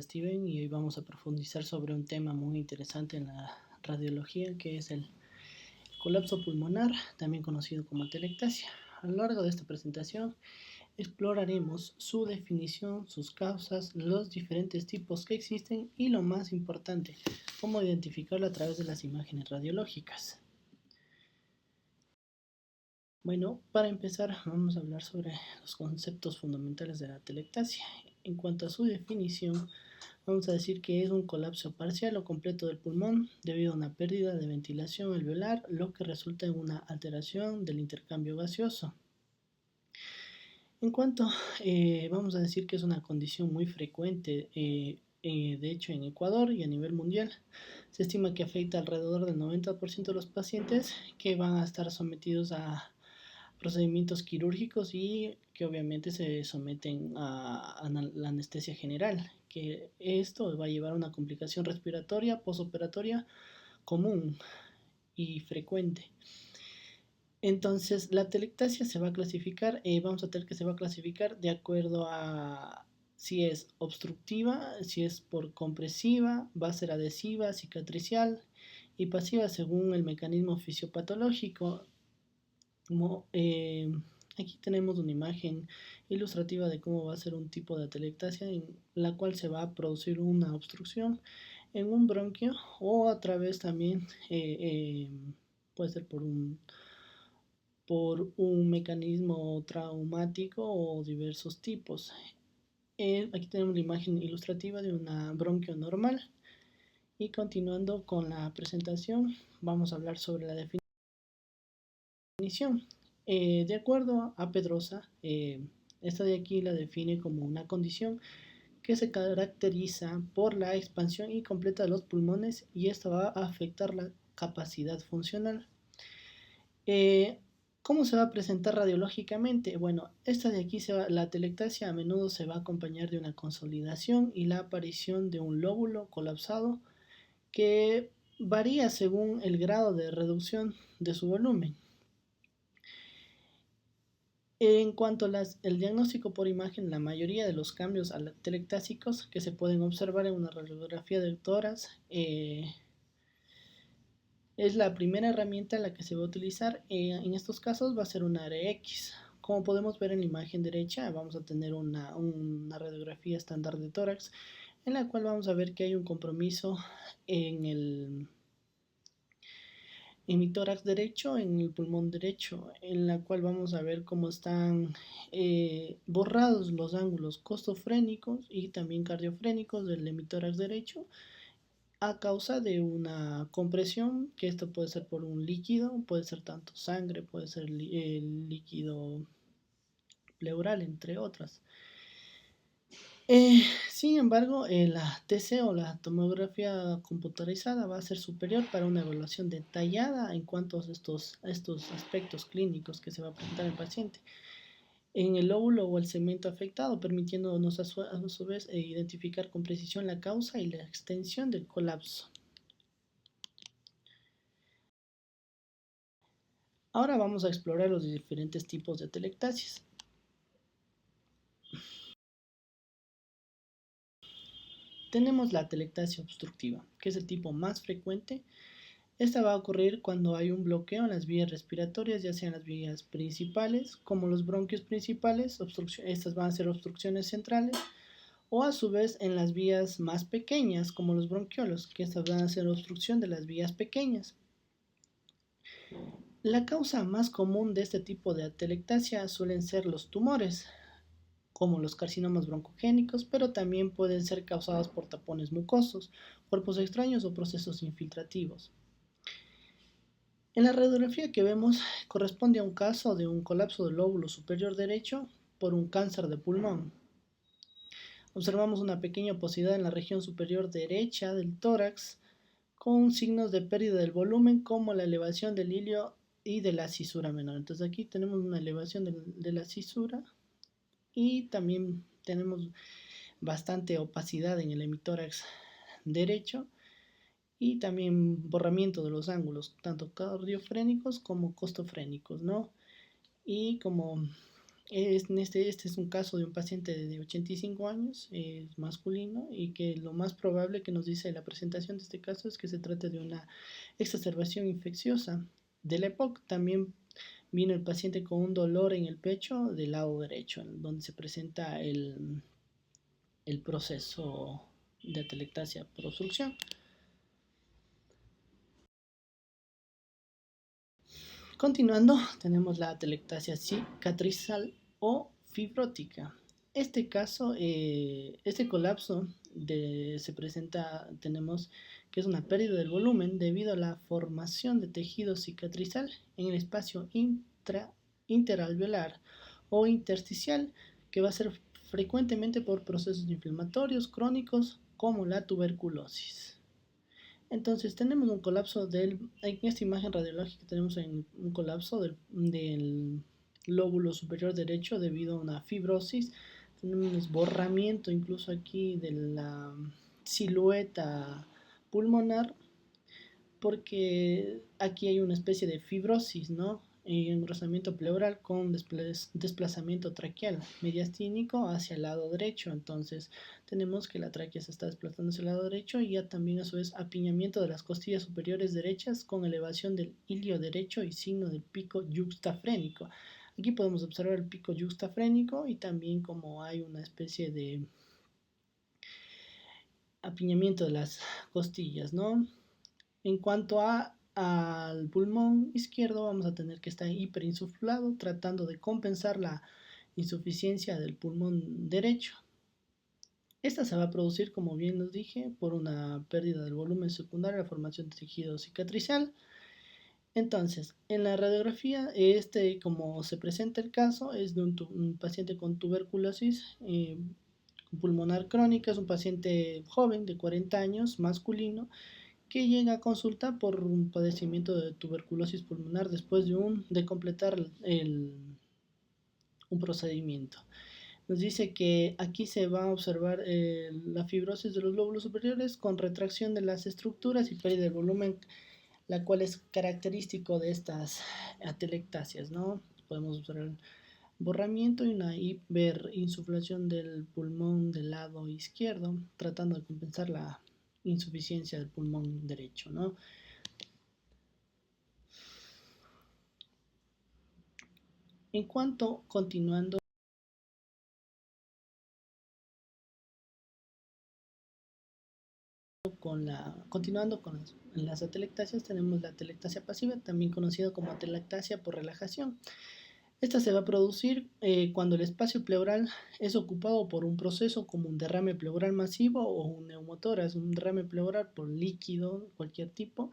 Steven y hoy vamos a profundizar sobre un tema muy interesante en la radiología que es el colapso pulmonar, también conocido como atelectasia. A lo largo de esta presentación exploraremos su definición, sus causas, los diferentes tipos que existen y lo más importante, cómo identificarlo a través de las imágenes radiológicas. Bueno, para empezar vamos a hablar sobre los conceptos fundamentales de la atelectasia. En cuanto a su definición, vamos a decir que es un colapso parcial o completo del pulmón debido a una pérdida de ventilación alveolar, lo que resulta en una alteración del intercambio gaseoso. En cuanto, vamos a decir que es una condición muy frecuente, de hecho en Ecuador y a nivel mundial. Se estima que afecta alrededor del 90% de los pacientes que van a estar sometidos a procedimientos quirúrgicos y que obviamente se someten a la anestesia general, que esto va a llevar a una complicación respiratoria posoperatoria común y frecuente. Entonces, la telectasia se va a clasificar, vamos a tener que se va a clasificar de acuerdo a si es obstructiva, si es por compresiva, va a ser adhesiva, cicatricial y pasiva según el mecanismo fisiopatológico. Como, aquí tenemos una imagen ilustrativa de cómo va a ser un tipo de atelectasia en la cual se va a producir una obstrucción en un bronquio o a través también puede ser por un mecanismo traumático o diversos tipos. Aquí tenemos la imagen ilustrativa de una bronquio normal y continuando con la presentación vamos a hablar sobre la definición. De acuerdo a Pedrosa, esta de aquí la define como una condición que se caracteriza por la expansión incompleta de los pulmones y esto va a afectar la capacidad funcional. ¿Cómo se va a presentar radiológicamente? Bueno, esta de aquí la atelectasia a menudo se va a acompañar de una consolidación y la aparición de un lóbulo colapsado que varía según el grado de reducción de su volumen. En cuanto el diagnóstico por imagen, la mayoría de los cambios atelectásicos que se pueden observar en una radiografía de tórax es la primera herramienta en la que se va a utilizar. En estos casos va a ser una RX. Como podemos ver en la imagen derecha, vamos a tener una radiografía estándar de tórax en la cual vamos a ver que hay un compromiso en mi tórax derecho, en el pulmón derecho, en la cual vamos a ver cómo están borrados los ángulos costofrénicos y también cardiofrénicos del hemitórax derecho a causa de una compresión, que esto puede ser por un líquido, puede ser tanto sangre, puede ser líquido pleural, entre otras. Sin embargo, la TC o la tomografía computarizada va a ser superior para una evaluación detallada en cuanto a estos aspectos clínicos que se va a presentar en el paciente en el lóbulo o el segmento afectado, permitiéndonos a su vez identificar con precisión la causa y la extensión del colapso. Ahora vamos a explorar los diferentes tipos de atelectasias. Tenemos la atelectasia obstructiva, que es el tipo más frecuente. Esta va a ocurrir cuando hay un bloqueo en las vías respiratorias, ya sean las vías principales, como los bronquios principales, estas van a ser obstrucciones centrales, o a su vez en las vías más pequeñas, como los bronquiolos, que estas van a ser obstrucción de las vías pequeñas. La causa más común de este tipo de atelectasia suelen ser los tumores, como los carcinomas broncogénicos, pero también pueden ser causados por tapones mucosos, cuerpos extraños o procesos infiltrativos. En la radiografía que vemos corresponde a un caso de un colapso del lóbulo superior derecho por un cáncer de pulmón. Observamos una pequeña oposidad en la región superior derecha del tórax con signos de pérdida del volumen como la elevación del ilio y de la cisura menor. Entonces aquí tenemos una elevación de la cisura y también tenemos bastante opacidad en el hemitórax derecho y también borramiento de los ángulos, tanto cardiofrénicos como costofrénicos, ¿no? Y como Este es un caso de un paciente de 85 años, es masculino, y que lo más probable que nos dice la presentación de este caso es que se trata de una exacerbación infecciosa de la EPOC. También vino el paciente con un dolor en el pecho del lado derecho, donde se presenta el proceso de atelectasia por obstrucción. Continuando, tenemos la atelectasia cicatrizal o fibrótica. Este colapso se presenta, tenemos que es una pérdida del volumen debido a la formación de tejido cicatrizal en el espacio interalveolar o intersticial, que va a ser frecuentemente por procesos inflamatorios crónicos como la tuberculosis. Entonces tenemos un colapso en esta imagen radiológica tenemos un colapso del lóbulo superior derecho debido a una fibrosis. Tenemos un esborramiento incluso aquí de la silueta pulmonar, porque aquí hay una especie de fibrosis, ¿no? Y engrosamiento pleural con desplazamiento traqueal mediastínico hacia el lado derecho. Entonces tenemos que la tráquea se está desplazando hacia el lado derecho, y ya también a su vez apiñamiento de las costillas superiores derechas con elevación del ilio derecho y signo del pico yuxtafrénico. Aquí podemos observar el pico yuxtafrénico y también como hay una especie de apiñamiento de las costillas, ¿no? En cuanto al pulmón izquierdo, vamos a tener que estar hiperinsuflado, tratando de compensar la insuficiencia del pulmón derecho. Esta se va a producir, como bien nos dije, por una pérdida del volumen secundario, la formación de tejido cicatrizal. Entonces, en la radiografía, como se presenta el caso, es de un paciente con tuberculosis pulmonar crónica. Es un paciente joven de 40 años, masculino, que llega a consulta por un padecimiento de tuberculosis pulmonar después de completar un procedimiento. Nos dice que aquí se va a observar la fibrosis de los lóbulos superiores con retracción de las estructuras y pérdida de volumen, la cual es característico de estas atelectasias, ¿no? Podemos observar el borramiento y una hiperinsuflación del pulmón del lado izquierdo, tratando de compensar la insuficiencia del pulmón derecho, ¿no? En cuanto, continuando con las atelectasias, tenemos la atelectasia pasiva, también conocida como atelectasia por relajación. Esta se va a producir cuando el espacio pleural es ocupado por un proceso como un derrame pleural masivo o un neumotórax, un derrame pleural por líquido, cualquier tipo,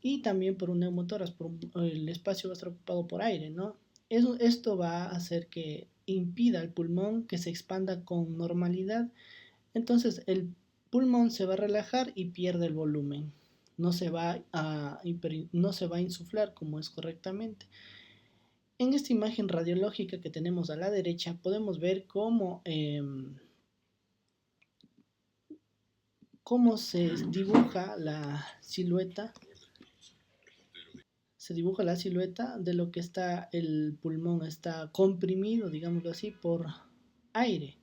y también por un neumotórax, el espacio va a estar ocupado por aire, ¿no? Esto va a hacer que impida al pulmón que se expanda con normalidad. Entonces el pulmón se va a relajar y pierde el volumen. No se va a insuflar como es correctamente. En esta imagen radiológica que tenemos a la derecha podemos ver cómo se dibuja la silueta de lo que está el pulmón, está comprimido, digámoslo así, por aire,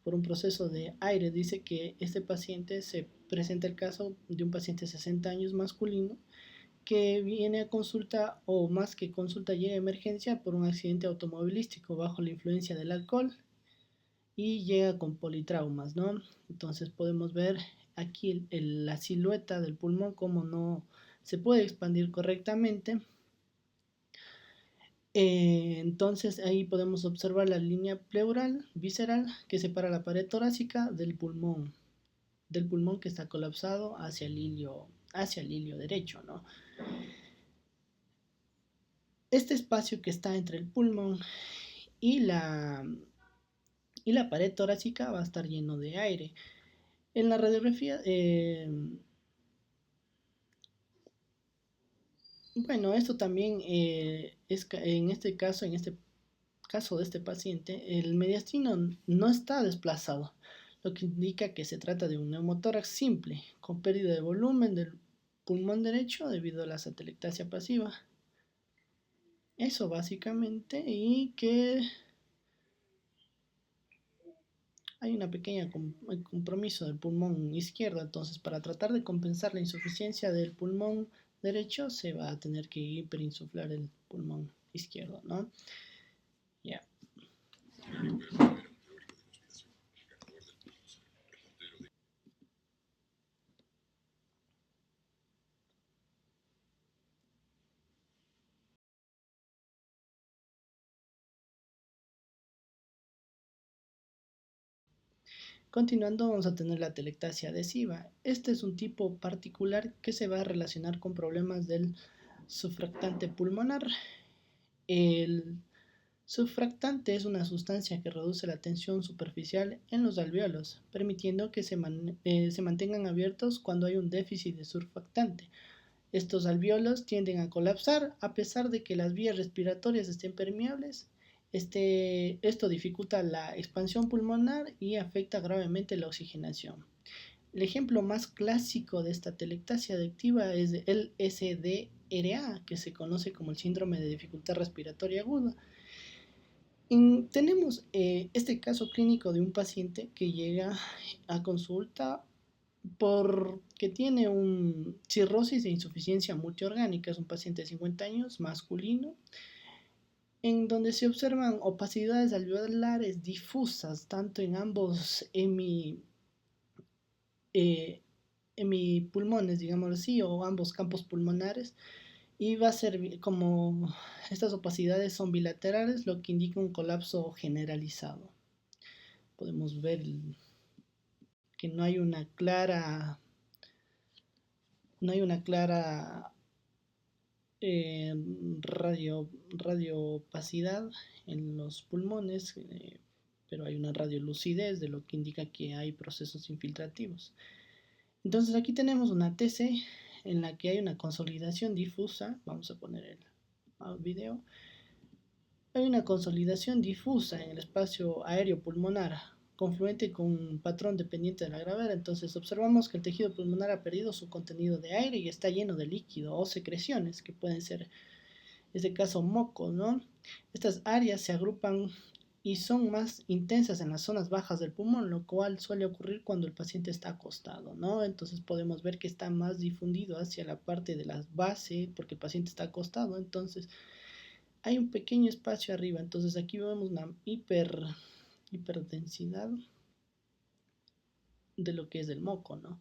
por un proceso de aire. Dice que este paciente se presenta el caso de un paciente de 60 años masculino que viene a consulta, o más que consulta, llega a emergencia por un accidente automovilístico bajo la influencia del alcohol y llega con politraumas, ¿no? Entonces podemos ver aquí la silueta del pulmón, cómo no se puede expandir correctamente. Entonces ahí podemos observar la línea pleural visceral que separa la pared torácica del pulmón que está colapsado hacia el ilio derecho, ¿no? Este espacio que está entre el pulmón y la pared torácica va a estar lleno de aire. En la radiografía, bueno, esto también en este caso de este paciente, el mediastino no está desplazado, lo que indica que se trata de un neumotórax simple, con pérdida de volumen del pulmón derecho debido a la atelectasia pasiva. Eso básicamente, y que hay una pequeña compromiso del pulmón izquierdo, entonces para tratar de compensar la insuficiencia del pulmón derecho se va a tener que hiperinsuflar el pulmón izquierdo, ¿no? Ya. Continuando, vamos a tener la atelectasia adhesiva. Este es un tipo particular que se va a relacionar con problemas del surfactante pulmonar. El surfactante es una sustancia que reduce la tensión superficial en los alvéolos, permitiendo que se mantengan abiertos cuando hay un déficit de surfactante. Estos alvéolos tienden a colapsar a pesar de que las vías respiratorias estén permeables. Esto dificulta la expansión pulmonar y afecta gravemente la oxigenación. El ejemplo más clásico de esta atelectasia adictiva es el SDRA, que se conoce como el síndrome de dificultad respiratoria aguda. Tenemos este caso clínico de un paciente que llega a consulta porque tiene un cirrosis e insuficiencia multiorgánica. Es un paciente de 50 años, masculino, en donde se observan opacidades alveolares difusas, tanto en ambos hemipulmones, digamos así, o ambos campos pulmonares, y va a ser como estas opacidades son bilaterales, lo que indica un colapso generalizado. Podemos ver que no hay una clara eh, radioopacidad en los pulmones, pero hay una radiolucidez, de lo que indica que hay procesos infiltrativos. Entonces aquí tenemos una TC en la que hay una consolidación difusa. Vamos a poner el video. Hay una consolidación difusa en el espacio aéreo pulmonar, confluente con un patrón dependiente de la gravedad. Entonces observamos que el tejido pulmonar ha perdido su contenido de aire y está lleno de líquido o secreciones, que pueden ser, en este caso, mocos, ¿no? Estas áreas se agrupan y son más intensas en las zonas bajas del pulmón, lo cual suele ocurrir cuando el paciente está acostado, ¿no? Entonces podemos ver que está más difundido hacia la parte de la base porque el paciente está acostado. Entonces hay un pequeño espacio arriba. Entonces aquí vemos una hiperdensidad de lo que es el moco, ¿no?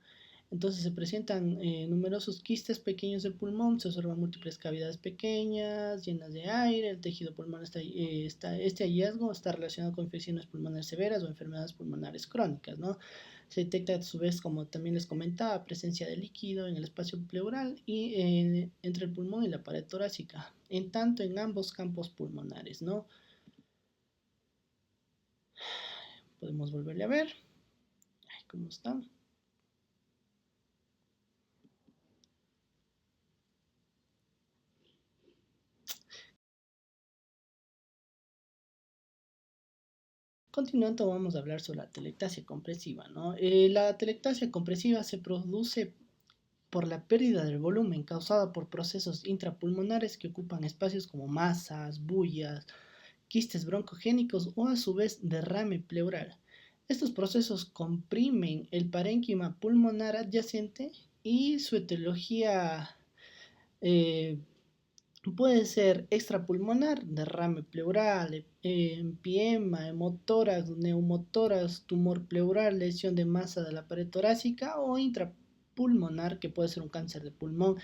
Entonces se presentan numerosos quistes pequeños del pulmón, se observan múltiples cavidades pequeñas, llenas de aire, el tejido pulmonar este hallazgo está relacionado con infecciones pulmonares severas o enfermedades pulmonares crónicas, ¿no? Se detecta a su vez, como también les comentaba, presencia de líquido en el espacio pleural y entre el pulmón y la pared torácica, en tanto en ambos campos pulmonares, ¿no? Podemos volverle a ver. Ay, ¿cómo está? Continuando, vamos a hablar sobre la atelectasia compresiva, ¿no? La atelectasia compresiva se produce por la pérdida del volumen causada por procesos intrapulmonares que ocupan espacios como masas, bullas, quistes broncogénicos o a su vez derrame pleural. Estos procesos comprimen el parénquima pulmonar adyacente y su etiología eh, puede ser extrapulmonar, derrame pleural, empiema, hemotórax, neumotórax, tumor pleural, lesión de masa de la pared torácica, o intrapulmonar, que puede ser un cáncer de pulmón,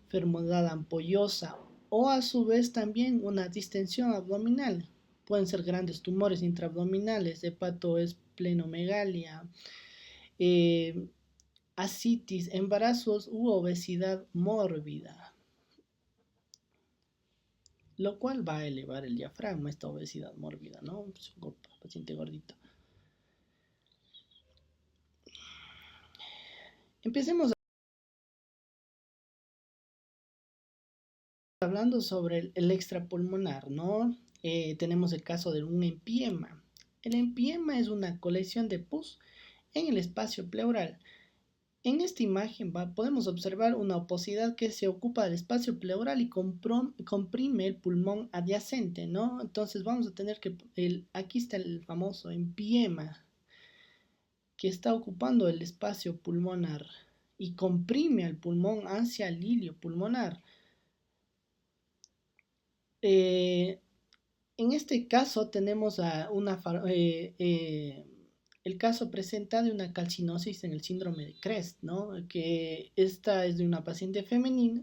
enfermedad ampollosa, o a su vez también una distensión abdominal. Pueden ser grandes tumores intraabdominales, hepatoesplenomegalia, eh, ascitis, embarazos u obesidad mórbida, lo cual va a elevar el diafragma, esta obesidad mórbida, ¿no? Pues un paciente gordito. Empecemos hablando sobre el extrapulmonar, ¿no? Tenemos el caso de un empiema. El empiema es una colección de pus en el espacio pleural. En esta imagen podemos observar una oposidad que se ocupa del espacio pleural y comprime el pulmón adyacente, ¿no? Entonces vamos a tener que aquí está el famoso empiema. que está ocupando el espacio pulmonar y comprime al pulmón hacia el hilio pulmonar. En este caso tenemos el caso presenta de una calcinosis en el síndrome de Crest, ¿no? Que esta es de una paciente femenina.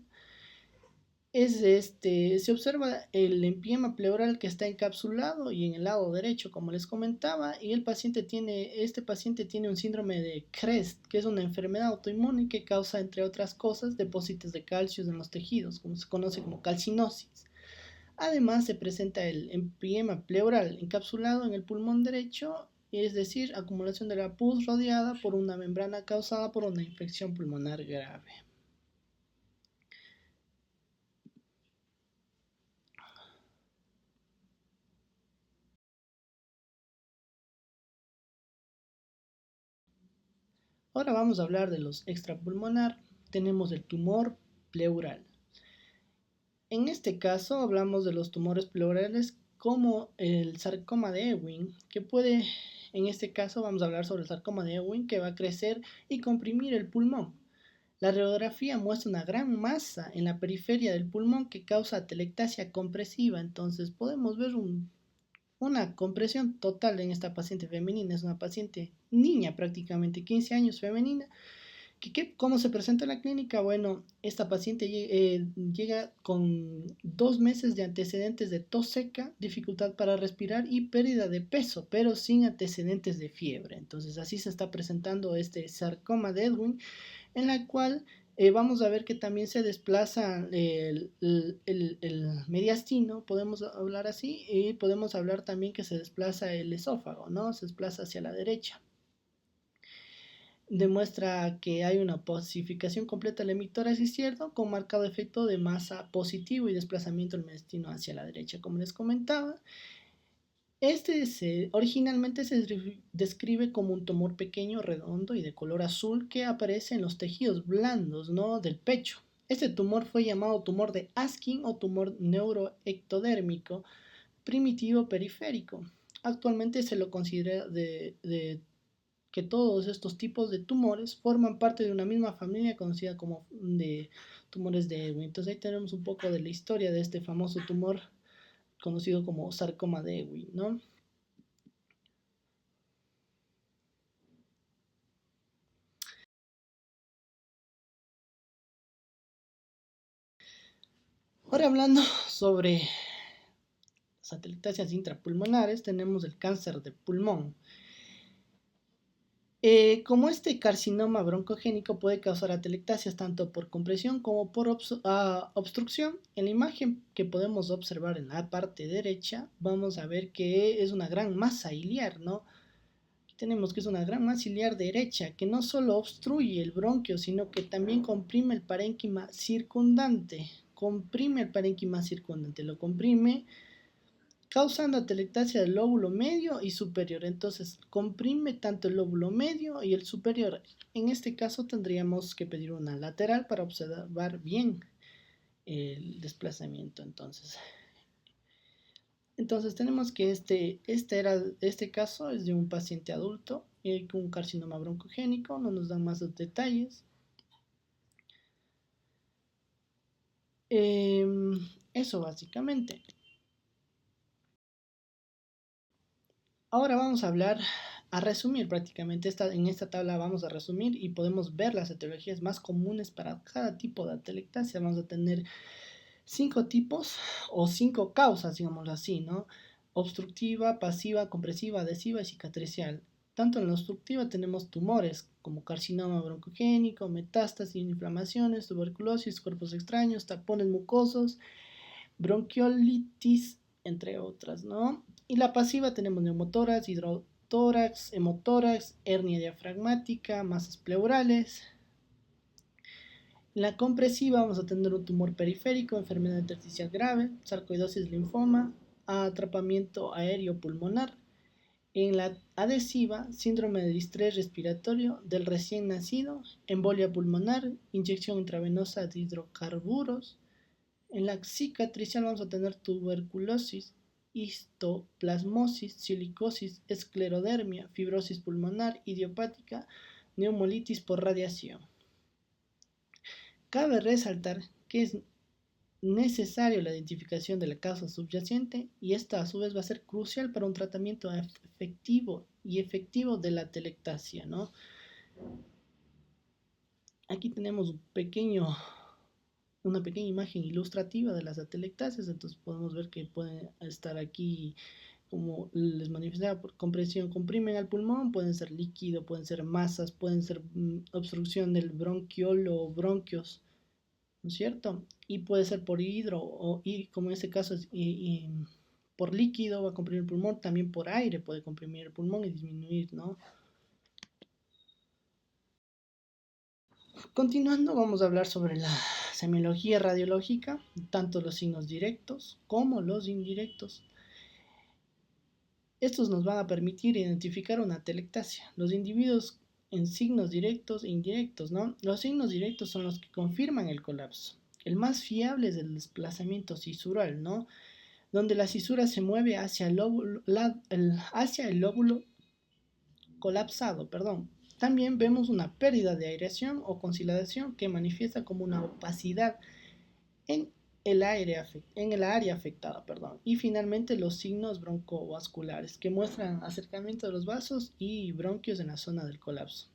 Se observa el empiema pleural que está encapsulado y en el lado derecho, como les comentaba, y este paciente tiene un síndrome de Crest, que es una enfermedad autoinmune que causa, entre otras cosas, depósitos de calcio en los tejidos, como se conoce como calcinosis. Además, se presenta el empiema pleural encapsulado en el pulmón derecho, es decir, acumulación de la pus rodeada por una membrana causada por una infección pulmonar grave. Ahora vamos a hablar de los extrapulmonar. Tenemos el tumor pleural. En este caso hablamos de los tumores pleurales como el sarcoma de Ewing, en este caso vamos a hablar sobre el sarcoma de Ewing, que va a crecer y comprimir el pulmón. La radiografía muestra una gran masa en la periferia del pulmón que causa atelectasia compresiva, entonces podemos ver una compresión total en esta paciente femenina. Es una paciente niña, prácticamente 15 años, femenina. ¿Cómo se presenta en la clínica? Bueno, esta paciente llega con 2 meses de antecedentes de tos seca, dificultad para respirar y pérdida de peso, pero sin antecedentes de fiebre. Entonces así se está presentando este sarcoma de Ewing, en la cual vamos a ver que también se desplaza el mediastino, podemos hablar así, y podemos hablar también que se desplaza el esófago, ¿no? Se desplaza hacia la derecha. Demuestra que hay una posificación completa del emitor izquierdo con marcado efecto de masa positivo y desplazamiento del mediastino hacia la derecha, como les comentaba. Originalmente se describe como un tumor pequeño, redondo y de color azul que aparece en los tejidos blandos, ¿no?, del pecho. Este tumor fue llamado tumor de Askin o tumor neuroectodérmico primitivo periférico. Actualmente se lo considera que todos estos tipos de tumores forman parte de una misma familia conocida como de tumores de Ewing. Entonces ahí tenemos un poco de la historia de este famoso tumor conocido como sarcoma de Ewing, ¿no? Ahora hablando sobre las atelectasias intrapulmonares, tenemos el cáncer de pulmón. Como este carcinoma broncogénico puede causar atelectasias tanto por compresión como por obstrucción, en la imagen que podemos observar en la parte derecha, vamos a ver que es una gran masa iliar, ¿no? Tenemos que es una gran masa iliar derecha que no solo obstruye el bronquio, sino que también comprime el parénquima circundante. Lo comprime causando atelectasia del lóbulo medio y superior. Entonces, comprime tanto el lóbulo medio y el superior. En este caso tendríamos que pedir una lateral para observar bien el desplazamiento. Entonces tenemos que este caso es de un paciente adulto con un carcinoma broncogénico. No nos dan más detalles. Eso básicamente. Ahora vamos a resumir prácticamente. En esta tabla vamos a resumir y podemos ver las etiologías más comunes para cada tipo de atelectasia. Vamos a tener 5 tipos o 5 causas, digámoslo así, ¿no? Obstructiva, pasiva, compresiva, adhesiva y cicatricial. Tanto en la obstructiva tenemos tumores como carcinoma broncogénico, metástasis, inflamaciones, tuberculosis, cuerpos extraños, tapones mucosos, bronquiolitis, entre otras, ¿no? Y la pasiva tenemos neumotórax, hidrotórax, hemotórax, hernia diafragmática, masas pleurales. En la compresiva vamos a tener un tumor periférico, enfermedad intersticial grave, sarcoidosis linfoma, atrapamiento aéreo pulmonar. En la adhesiva, síndrome de distrés respiratorio del recién nacido, embolia pulmonar, inyección intravenosa de hidrocarburos. En la cicatricial vamos a tener tuberculosis, histoplasmosis, silicosis, esclerodermia, fibrosis pulmonar idiopática, neumolitis por radiación. Cabe resaltar que es necesario la identificación de la causa subyacente y esta a su vez va a ser crucial para un tratamiento efectivo de la atelectasia, ¿no? Aquí tenemos una pequeña imagen ilustrativa de las atelectasias, entonces podemos ver que pueden estar aquí, como les manifestaba, por compresión, comprimen al pulmón, pueden ser líquido, pueden ser masas, pueden ser obstrucción del bronquiolo o bronquios, ¿no es cierto? Y puede ser por y como en este caso es por líquido va a comprimir el pulmón, también por aire puede comprimir el pulmón y disminuir, ¿no? Continuando, vamos a hablar sobre la semiología radiológica, tanto los signos directos como los indirectos. Estos nos van a permitir identificar una atelectasia. Los individuos en signos directos e indirectos, ¿no? Los signos directos son los que confirman el colapso. El más fiable es el desplazamiento cisural, ¿no? Donde la cisura se mueve hacia hacia el lóbulo colapsado, perdón. También vemos una pérdida de aireación o conciliación que manifiesta como una opacidad en en el área afectada, perdón. Y finalmente los signos broncovasculares que muestran acercamiento de los vasos y bronquios en la zona del colapso.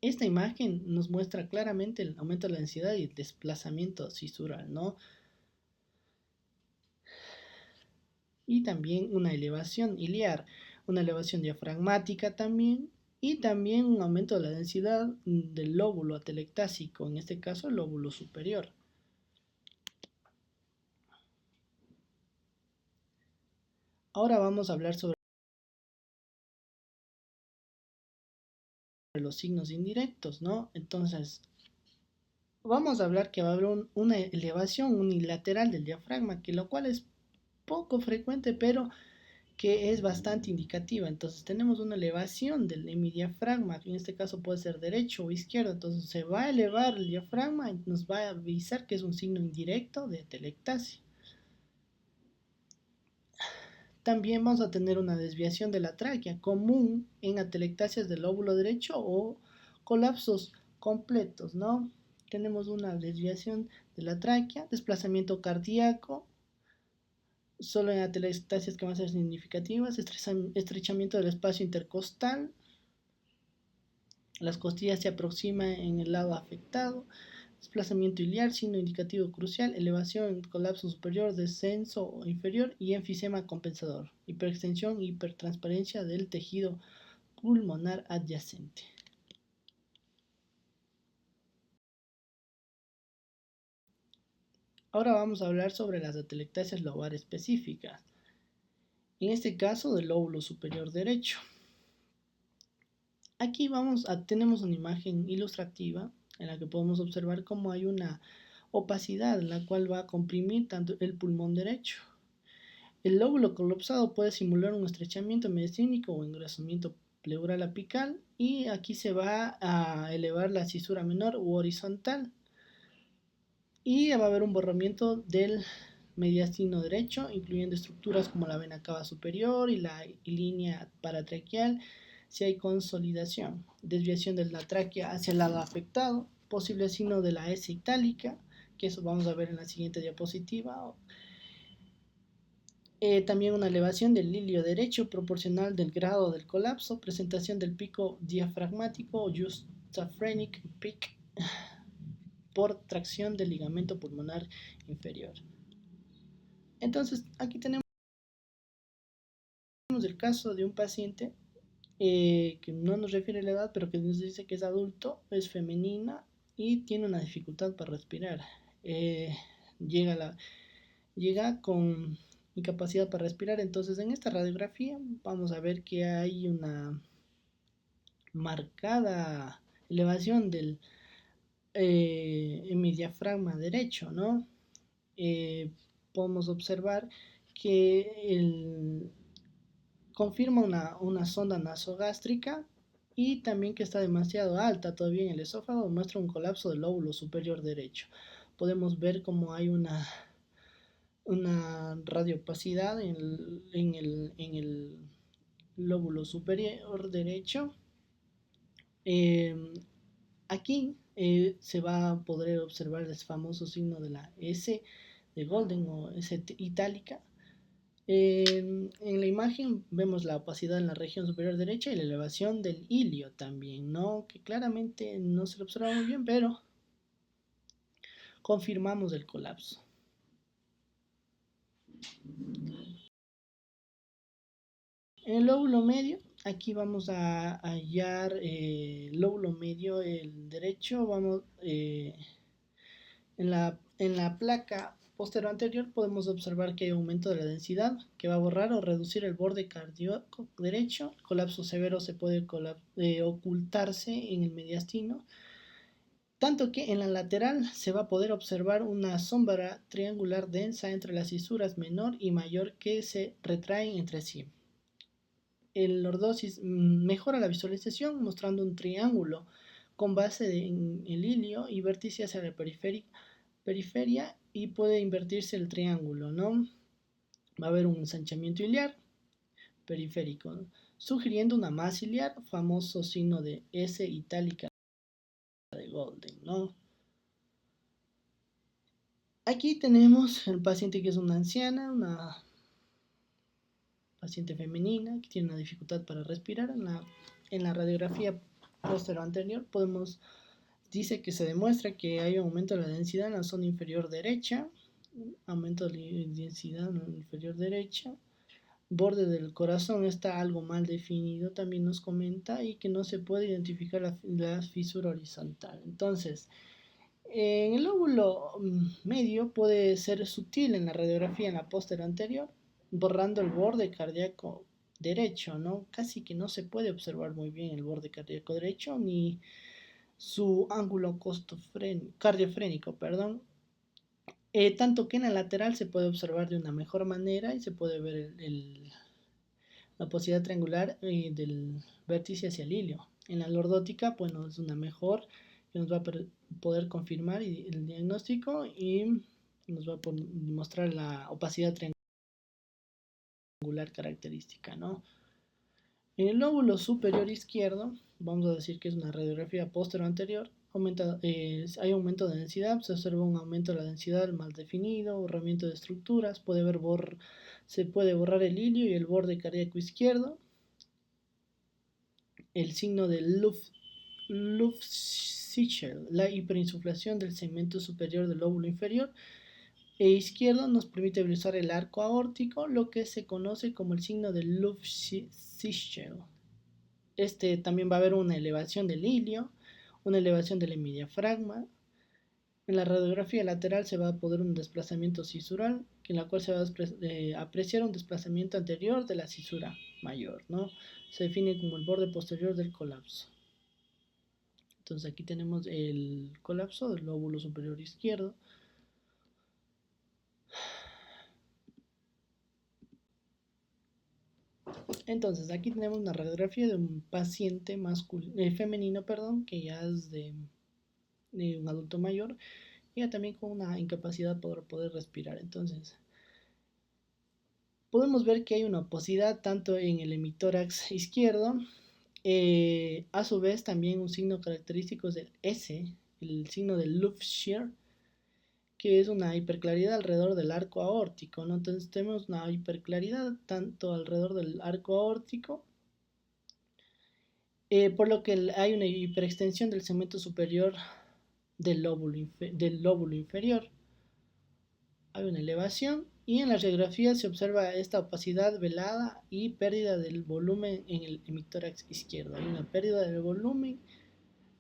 Esta imagen nos muestra claramente el aumento de la densidad y el desplazamiento cisural, ¿no? Y también una elevación iliar, una elevación diafragmática también, y también un aumento de la densidad del lóbulo atelectásico, en este caso el lóbulo superior. Ahora vamos a hablar sobre los signos indirectos, ¿no? Entonces, vamos a hablar que va a haber una elevación unilateral del diafragma, que lo cual es poco frecuente, pero que es bastante indicativa. Entonces tenemos una elevación del hemidiafragma, que en este caso puede ser derecho o izquierdo. Entonces se va a elevar el diafragma y nos va a avisar que es un signo indirecto de atelectasia. También vamos a tener una desviación de la tráquea, común en atelectasias del lóbulo derecho o colapsos completos, ¿no? Tenemos una desviación de la tráquea, desplazamiento cardíaco, solo en atelectasias que van a ser significativas, estrechamiento del espacio intercostal, las costillas se aproximan en el lado afectado, desplazamiento iliar, signo indicativo crucial, elevación, colapso superior, descenso inferior y enfisema compensador, hiperextensión y hipertransparencia del tejido pulmonar adyacente. Ahora vamos a hablar sobre las atelectasias lobar específicas, en este caso del lóbulo superior derecho. Aquí tenemos una imagen ilustrativa en la que podemos observar cómo hay una opacidad, la cual va a comprimir tanto el pulmón derecho. El lóbulo colapsado puede simular un estrechamiento mediastínico o engrosamiento pleural apical, y aquí se va a elevar la cisura menor u horizontal y va a haber un borramiento del mediastino derecho, incluyendo estructuras como la vena cava superior y la línea paratraqueal. Si hay consolidación, desviación de la tráquea hacia el lado afectado, posible signo de la S itálica, que eso vamos a ver en la siguiente diapositiva. También una elevación del ilio derecho proporcional del grado del colapso, presentación del pico diafragmático o juxtaphrenic peak por tracción del ligamento pulmonar inferior. Entonces, aquí tenemos el caso de un paciente que no nos refiere a la edad, pero que nos dice que es adulto, es femenina y tiene una dificultad para respirar. Llega, llega con incapacidad para respirar. Entonces, en esta radiografía vamos a ver que hay una marcada elevación del hemidiafragma derecho, ¿no? Podemos observar que confirma una sonda nasogástrica y también que está demasiado alta todavía en el esófago, muestra un colapso del lóbulo superior derecho. Podemos ver cómo hay una una radioopacidad en el lóbulo superior derecho. Eh, Aquí se va a poder observar el famoso signo de la S de Golden o S itálica. En la imagen vemos la opacidad en la región superior derecha y la elevación del ilio también, ¿no? Que claramente no se lo observa muy bien, pero confirmamos el colapso. En el lóbulo medio, aquí vamos a hallar el lóbulo medio, el derecho, en la placa posterior anterior podemos observar que hay aumento de la densidad que va a borrar o reducir el borde cardíaco derecho. El colapso severo se puede ocultarse en el mediastino, tanto que en la lateral se va a poder observar una sombra triangular densa entre las cisuras menor y mayor que se retraen entre sí. El lordosis mejora la visualización mostrando un triángulo con base en el ilio y vértice hacia la periferia y puede invertirse el triángulo, ¿no? Va a haber un ensanchamiento iliar periférico, ¿no? Sugiriendo una masa iliar, famoso signo de S itálica de Golden, ¿no? Aquí tenemos el paciente que es una anciana, una paciente femenina que tiene una dificultad para respirar. En la radiografía posterior anterior dice que se demuestra que hay un aumento de la densidad en la zona inferior derecha, aumento de la densidad en la inferior derecha, borde del corazón está algo mal definido, también nos comenta, y que no se puede identificar la fisura horizontal. Entonces, en el lóbulo medio puede ser sutil en la radiografía en la posterior anterior, borrando el borde cardíaco derecho, ¿no? Casi que no se puede observar muy bien el borde cardíaco derecho ni su ángulo cardiofrénico, perdón. Tanto que en la lateral se puede observar de una mejor manera y se puede ver la posibilidad triangular del vértice hacia el hilio. En la lordótica, bueno, es una mejor que nos va a poder confirmar el diagnóstico y nos va a mostrar la opacidad triangular característica, ¿no? En el lóbulo superior izquierdo, vamos a decir que es una radiografía posterior anterior, hay aumento de densidad, se observa un aumento de la densidad mal definido, borramiento de estructuras, se puede borrar el hilio y el borde cardíaco izquierdo, el signo de Lufsichel, la hiperinsuflación del segmento superior del lóbulo inferior e izquierdo nos permite visualizar el arco aórtico, lo que se conoce como el signo de Lufsichel. También va a haber una elevación del ilio, una elevación del hemidiafragma. En la radiografía lateral se va a poder un desplazamiento cisural, en la cual se va a apreciar un desplazamiento anterior de la cisura mayor, ¿no? Se define como el borde posterior del colapso. Entonces aquí tenemos el colapso del lóbulo superior izquierdo. Entonces aquí tenemos una radiografía de un paciente femenino, que ya es de un adulto mayor, y ya también con una incapacidad por poder respirar. Entonces podemos ver que hay una oposidad tanto en el hemitórax izquierdo, a su vez también un signo característico es el S, el signo de Lufscher, que es una hiperclaridad alrededor del arco aórtico, ¿no? Entonces tenemos una hiperclaridad tanto alrededor del arco aórtico, por lo que hay una hiperextensión del segmento superior del lóbulo inferior. Hay una elevación y en la radiografía se observa esta opacidad velada y pérdida del volumen en el hemitórax izquierdo. Hay una pérdida del volumen,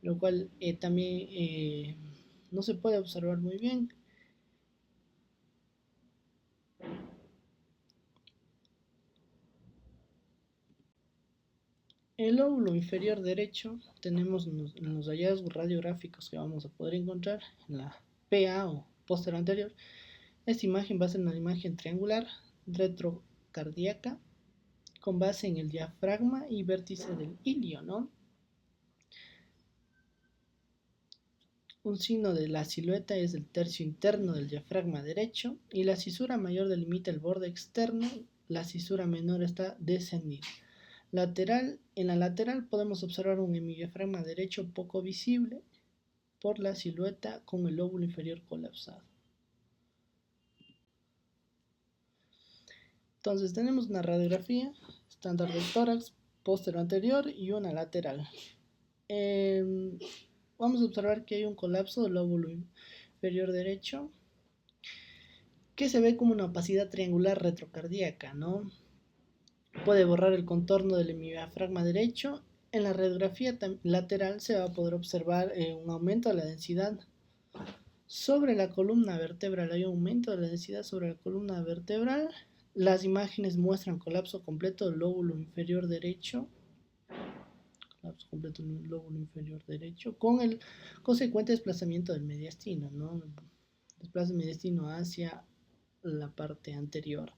lo cual también no se puede observar muy bien. El lóbulo inferior derecho tenemos en los hallazgos radiográficos que vamos a poder encontrar en la PA o posterior anterior. Esta imagen va a ser una imagen triangular retrocardíaca con base en el diafragma y vértice del ilio, ¿no? Un signo de la silueta es el tercio interno del diafragma derecho y la cisura mayor delimita el borde externo, la cisura menor está descendida. En la lateral podemos observar un hemidiafragma derecho poco visible por la silueta con el lóbulo inferior colapsado. Entonces tenemos una radiografía estándar del tórax, posterior anterior y una lateral. Vamos a observar que hay un colapso del lóbulo inferior derecho que se ve como una opacidad triangular retrocardíaca, ¿no? Puede borrar el contorno del hemidiafragma derecho. En la radiografía lateral se va a poder observar un aumento de la densidad sobre la columna vertebral. Hay un aumento de la densidad sobre la columna vertebral. Las imágenes muestran colapso completo del lóbulo inferior derecho. Colapso completo del lóbulo inferior derecho con el consecuente desplazamiento del mediastino, ¿no? Desplaza el mediastino hacia la parte anterior.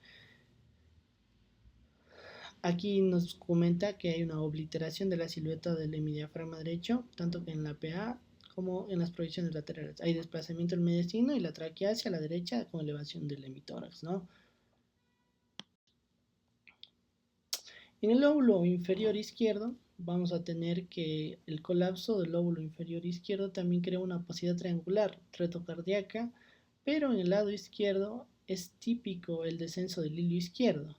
Aquí nos comenta que hay una obliteración de la silueta del hemidiafragma derecho, tanto en la PA como en las proyecciones laterales. Hay desplazamiento del mediastino y la tráquea hacia la derecha con elevación del hemitórax, ¿no? En el lóbulo inferior izquierdo vamos a tener que el colapso del lóbulo inferior izquierdo también crea una opacidad triangular retrocardíaca, pero en el lado izquierdo es típico el descenso del hilio izquierdo.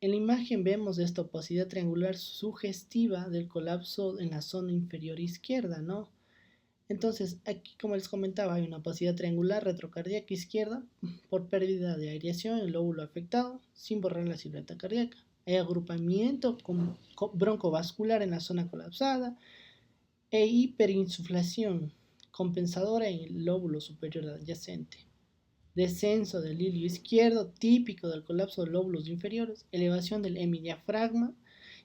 En la imagen vemos esta opacidad triangular sugestiva del colapso en la zona inferior izquierda, ¿no? Entonces, aquí, como les comentaba, hay una opacidad triangular retrocardíaca izquierda por pérdida de aireación en el lóbulo afectado, sin borrar la silueta cardíaca. Hay agrupamiento broncovascular en la zona colapsada e hiperinsuflación compensadora en el lóbulo superior adyacente. Descenso del hilio izquierdo, típico del colapso de lóbulos inferiores, elevación del hemidiafragma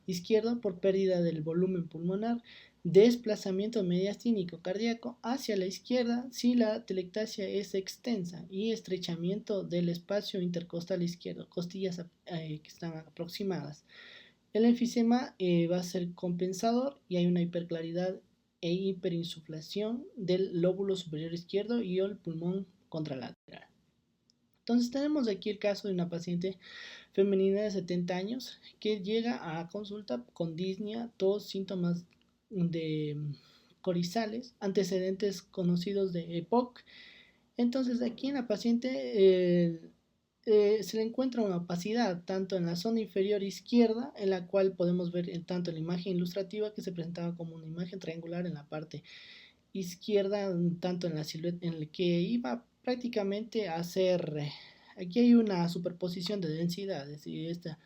izquierdo por pérdida del volumen pulmonar, desplazamiento mediastínico cardíaco hacia la izquierda si la atelectasia es extensa y estrechamiento del espacio intercostal izquierdo, costillas que están aproximadas. El enfisema va a ser compensador y hay una hiperclaridad e hiperinsuflación del lóbulo superior izquierdo y el pulmón contralateral. Entonces tenemos aquí el caso de una paciente femenina de 70 años que llega a consulta con disnea, tos, síntomas de corizales, antecedentes conocidos de EPOC. Entonces aquí en la paciente se le encuentra una opacidad tanto en la zona inferior izquierda, en la cual podemos ver tanto en la imagen ilustrativa que se presentaba como una imagen triangular en la parte izquierda, tanto en la silueta en la que iba prácticamente a ser, aquí hay una superposición de densidades y esta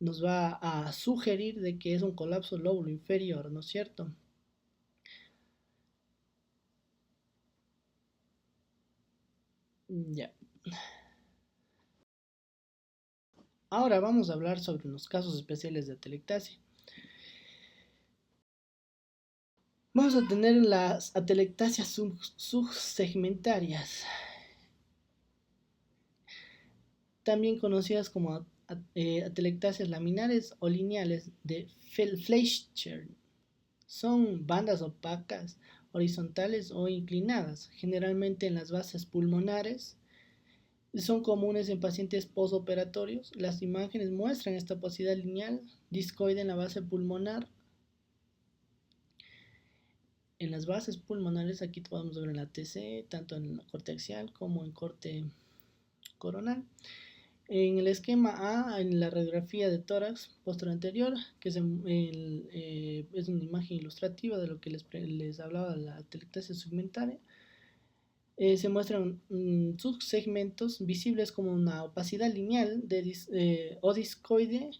nos va a sugerir de que es un colapso lóbulo inferior, ¿no es cierto? Ya. Ahora vamos a hablar sobre unos casos especiales de atelectasia. Vamos a tener las atelectasias subsegmentarias, también conocidas como atelectasias laminares o lineales de Fleischer. Son bandas opacas, horizontales o inclinadas, generalmente en las bases pulmonares. Son comunes en pacientes postoperatorios. Las imágenes muestran esta opacidad lineal discoide en la base pulmonar. En las bases pulmonares, aquí podemos ver en la TC, tanto en la corte axial como en corte coronal. En el esquema A, en la radiografía de tórax posterior anterior, que es una imagen ilustrativa de lo que les hablaba de la atelectasia segmentaria, se muestran subsegmentos visibles como una opacidad lineal o discoide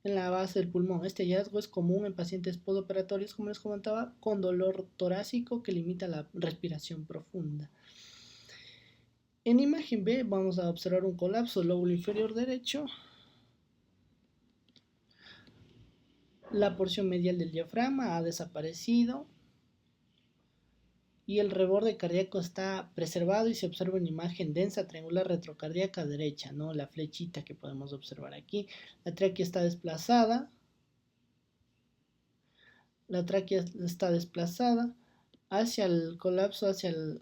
en la base del pulmón. Este hallazgo es común en pacientes postoperatorios, como les comentaba, con dolor torácico que limita la respiración profunda. En imagen B vamos a observar un colapso del lóbulo inferior derecho. La porción medial del diafragma ha desaparecido y el reborde cardíaco está preservado y se observa una imagen densa triangular retrocardíaca derecha, ¿no? La flechita que podemos observar aquí. La tráquea está desplazada. hacia el colapso, hacia el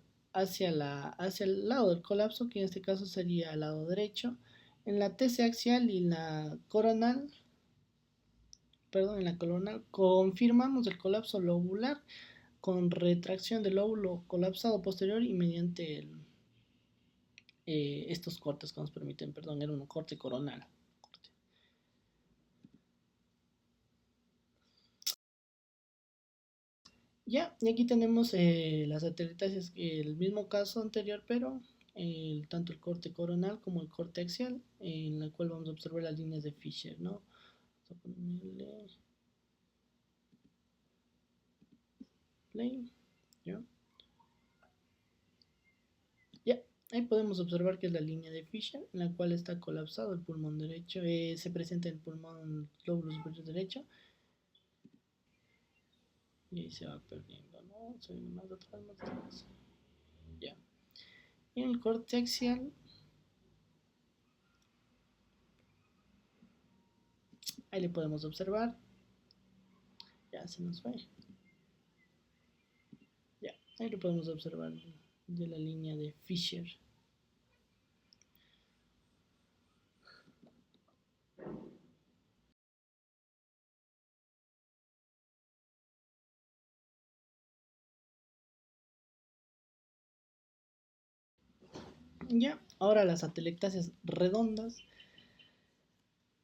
lado del colapso, que en este caso sería el lado derecho, en la TC axial y la coronal, perdón, en la coronal confirmamos el colapso lobular con retracción del lóbulo colapsado posterior y mediante estos cortes que nos permiten, perdón, era un corte coronal. Ya, y aquí tenemos las atelectasias, el mismo caso anterior, pero tanto el corte coronal como el corte axial, en la cual vamos a observar las líneas de Fisher, ¿no? Vamos a ponerle play, ¿ya? Ya, ahí podemos observar que es la línea de Fisher, en la cual está colapsado el pulmón derecho, se presenta el pulmón lóbulo superior derecho, y ahí se va perdiendo, ¿no? Se viene más atrás, más atrás. Ya. Y en el corte axial, ahí le podemos observar, ya se nos fue. Ya, ahí lo podemos observar de la línea de Fisher. Ya, ahora las atelectasias redondas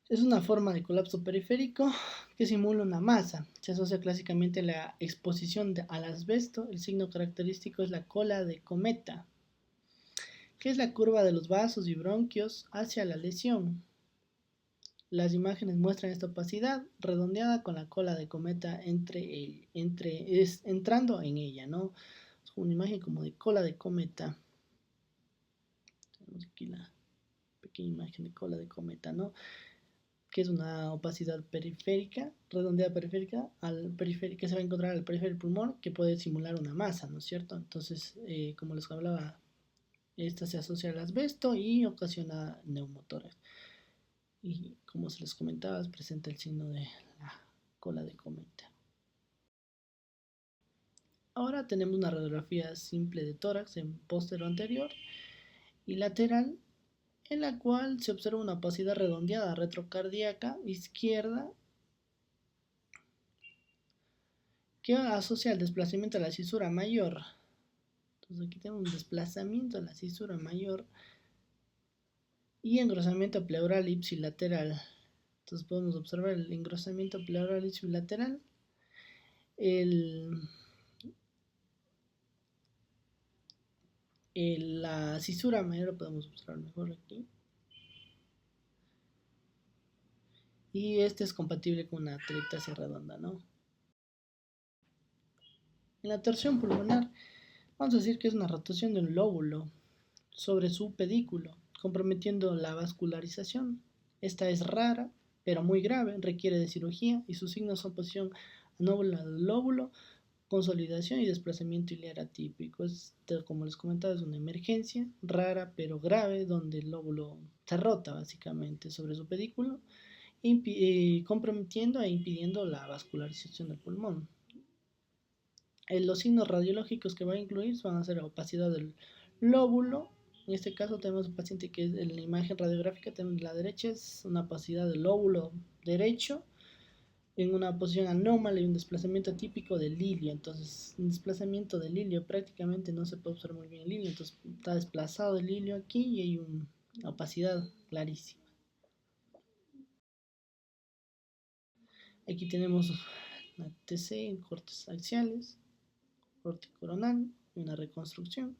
es una forma de colapso periférico que simula una masa. Se asocia clásicamente a la exposición al asbesto. El signo característico es la cola de cometa, que es la curva de los vasos y bronquios hacia la lesión. Las imágenes muestran esta opacidad redondeada con la cola de cometa entrando en ella, ¿no? Es una imagen como de cola de cometa. Tenemos aquí la pequeña imagen de cola de cometa, ¿no? Que es una opacidad periférica, redondeada periférica, que se va a encontrar al periférico del pulmón, que puede simular una masa, ¿no es cierto? Entonces, como les hablaba, esta se asocia al asbesto y ocasiona neumotórax. Y como se les comentaba, presenta el signo de la cola de cometa. Ahora tenemos una radiografía simple de tórax en póstero anterior y lateral, en la cual se observa una opacidad redondeada retrocardíaca izquierda que asocia el desplazamiento a la cisura mayor. Entonces aquí tenemos un desplazamiento a la cisura mayor y engrosamiento pleural ipsilateral. Entonces podemos observar el engrosamiento pleural ipsilateral, el, la cisura mayor lo podemos observar mejor aquí. Y este es compatible con una atelectasia redonda, ¿no? En la torsión pulmonar, vamos a decir que es una rotación de un lóbulo sobre su pedículo, comprometiendo la vascularización. Esta es rara, pero muy grave, requiere de cirugía y sus signos son posición anómala del lóbulo, consolidación y desplazamiento iliar atípico. Como les comentaba, es una emergencia rara pero grave donde el lóbulo se rota básicamente sobre su pedículo, comprometiendo e impidiendo la vascularización del pulmón. Los signos radiológicos que va a incluir van a ser opacidad del lóbulo. En este caso tenemos un paciente que en la imagen radiográfica tenemos la derecha es una opacidad del lóbulo derecho en una posición anómala y un desplazamiento típico del ilio. Entonces, un desplazamiento del ilio prácticamente no se puede observar muy bien el ilio. Entonces, está desplazado el ilio aquí y hay una opacidad clarísima. Aquí tenemos la TC en cortes axiales, corte coronal y una reconstrucción.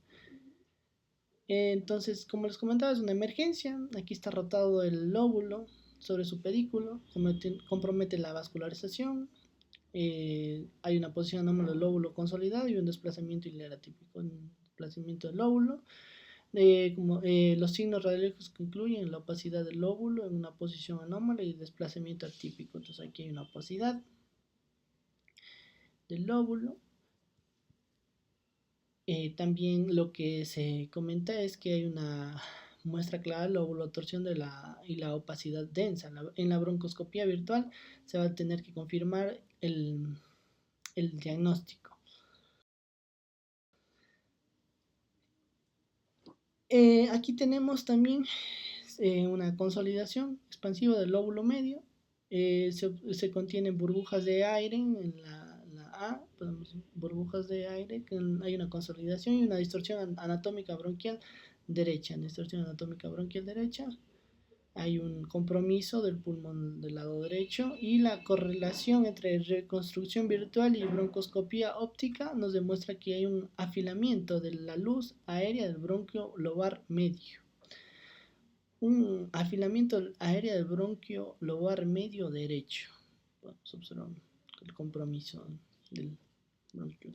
Entonces, como les comentaba, es una emergencia. Aquí está rotado el lóbulo sobre su pedículo, compromete la vascularización. Hay una posición anómala del lóbulo consolidado y un desplazamiento iliar atípico, un desplazamiento del lóbulo. Los signos radiológicos que incluyen la opacidad del lóbulo en una posición anómala y desplazamiento atípico. Entonces, aquí hay una opacidad del lóbulo. También lo que se comenta es que hay una muestra clara de la torsión y la opacidad densa. En la broncoscopía virtual se va a tener que confirmar el diagnóstico. Aquí tenemos también una consolidación expansiva del lóbulo medio. Se contienen burbujas de aire en la A, burbujas de aire, hay una consolidación y una distorsión anatómica bronquial derecha. Distorsión anatómica bronquial derecha. Hay un compromiso del pulmón del lado derecho y la correlación entre reconstrucción virtual y broncoscopía óptica nos demuestra que hay un afilamiento de la luz aérea del bronquio lobar medio. Un afilamiento aérea del bronquio lobar medio derecho. Vamos a observar el compromiso del bronquio.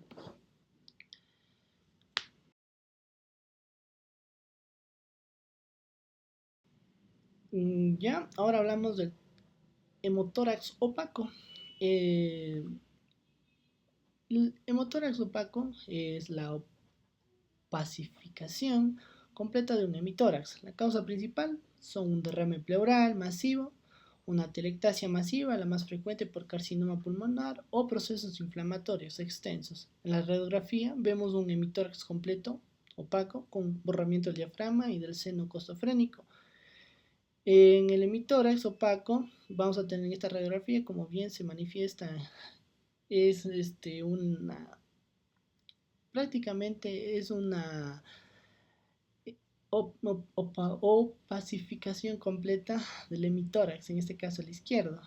Ya, ahora hablamos del hemotórax opaco. El hemotórax opaco es la opacificación completa de un hemitórax. La causa principal son un derrame pleural masivo, una atelectasia masiva, la más frecuente por carcinoma pulmonar o procesos inflamatorios extensos. En la radiografía vemos un hemitórax completo opaco con borramiento del diafragma y del seno costofrénico. En el hemitórax opaco vamos a tener esta radiografía, como bien se manifiesta, es prácticamente es una opacificación completa del hemitórax, en este caso el izquierdo.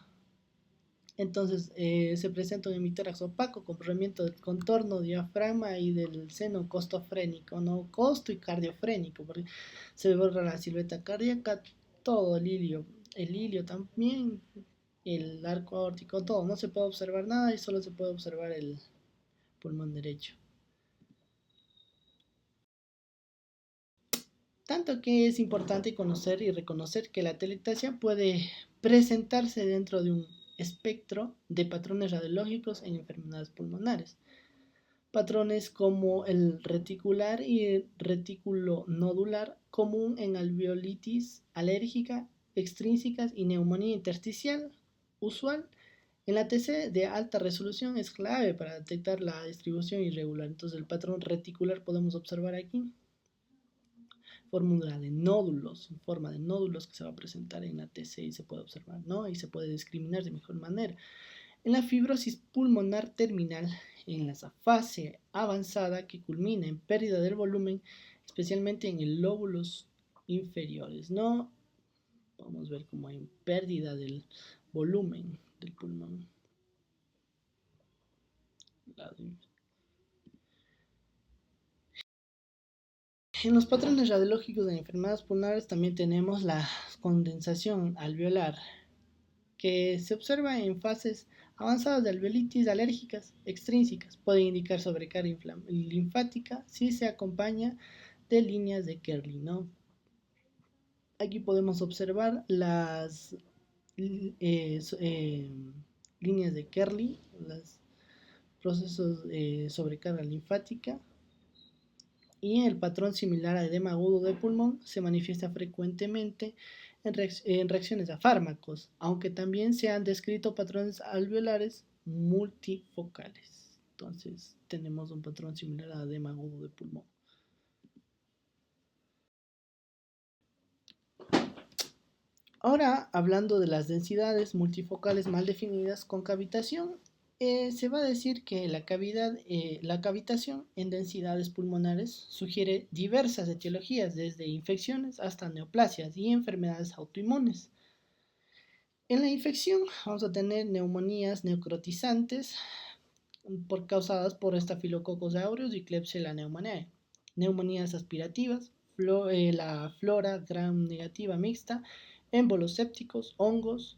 Entonces se presenta un hemitórax opaco con borramiento del contorno, diafragma y del seno costofrénico, ¿no? Costo y cardiofrénico, porque se borra la silueta cardíaca, todo el ilio también, el arco aórtico, todo. No se puede observar nada y solo se puede observar el pulmón derecho. Tanto que es importante conocer y reconocer que la atelectasia puede presentarse dentro de un espectro de patrones radiológicos en enfermedades pulmonares. Patrones como el reticular y el retículo nodular, común en alveolitis alérgica, extrínsecas y neumonía intersticial, usual. En la TC de alta resolución es clave para detectar la distribución irregular. Entonces el patrón reticular podemos observar aquí. Fórmula de nódulos, en forma de nódulos que se va a presentar en la TC y se puede observar, ¿no? Y se puede discriminar de mejor manera. En la fibrosis pulmonar terminal, en la fase avanzada que culmina en pérdida del volumen, especialmente en el lóbulos inferiores, ¿no? Vamos a ver cómo hay pérdida del volumen del pulmón. En los patrones radiológicos de enfermedades pulmonares también tenemos la condensación alveolar, que se observa en fases avanzadas de alveolitis alérgicas extrínsecas. Puede indicar sobrecarga linfática si se acompaña de líneas de Kerley, ¿no? Aquí podemos observar las líneas de Kerley, los procesos de sobrecarga linfática. Y el patrón similar a edema agudo de pulmón se manifiesta frecuentemente en reacciones a fármacos, aunque también se han descrito patrones alveolares multifocales. Entonces tenemos un patrón similar a edema agudo de pulmón. Ahora, hablando de las densidades multifocales mal definidas con cavitación, se va a decir que la cavitación en densidades pulmonares sugiere diversas etiologías, desde infecciones hasta neoplasias y enfermedades autoinmunes. En la infección vamos a tener neumonías necrotizantes causadas por Staphylococcus aureus y Klebsiella pneumoniae, neumonías aspirativas, la flora gram negativa mixta, émbolos sépticos, hongos,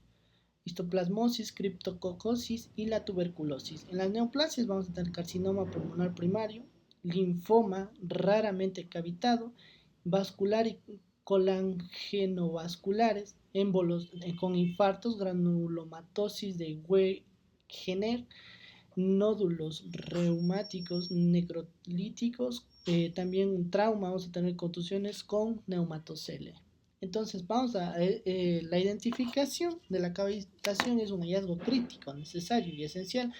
histoplasmosis, criptococosis y la tuberculosis. En las neoplasias vamos a tener carcinoma pulmonar primario, linfoma raramente cavitado, vascular y colangenovasculares, émbolos con infartos, granulomatosis de Wegener, nódulos reumáticos, necrolíticos, también un trauma, vamos a tener contusiones con neumatocele. Entonces vamos a la identificación de la cavitación es un hallazgo crítico, necesario y esencial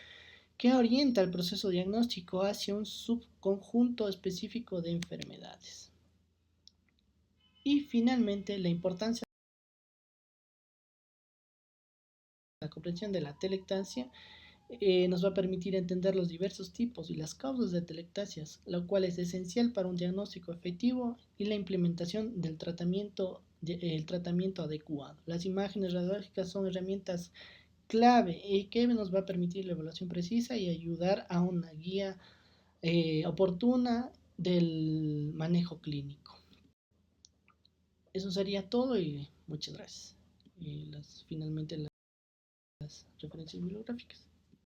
que orienta el proceso diagnóstico hacia un subconjunto específico de enfermedades. Y finalmente, la importancia de la comprensión de la telectasia nos va a permitir entender los diversos tipos y las causas de telectasias, lo cual es esencial para un diagnóstico efectivo y la implementación del tratamiento, el tratamiento adecuado. Las imágenes radiológicas son herramientas clave y que nos va a permitir la evaluación precisa y ayudar a una guía oportuna del manejo clínico. Eso sería todo y muchas gracias. Y finalmente las referencias bibliográficas.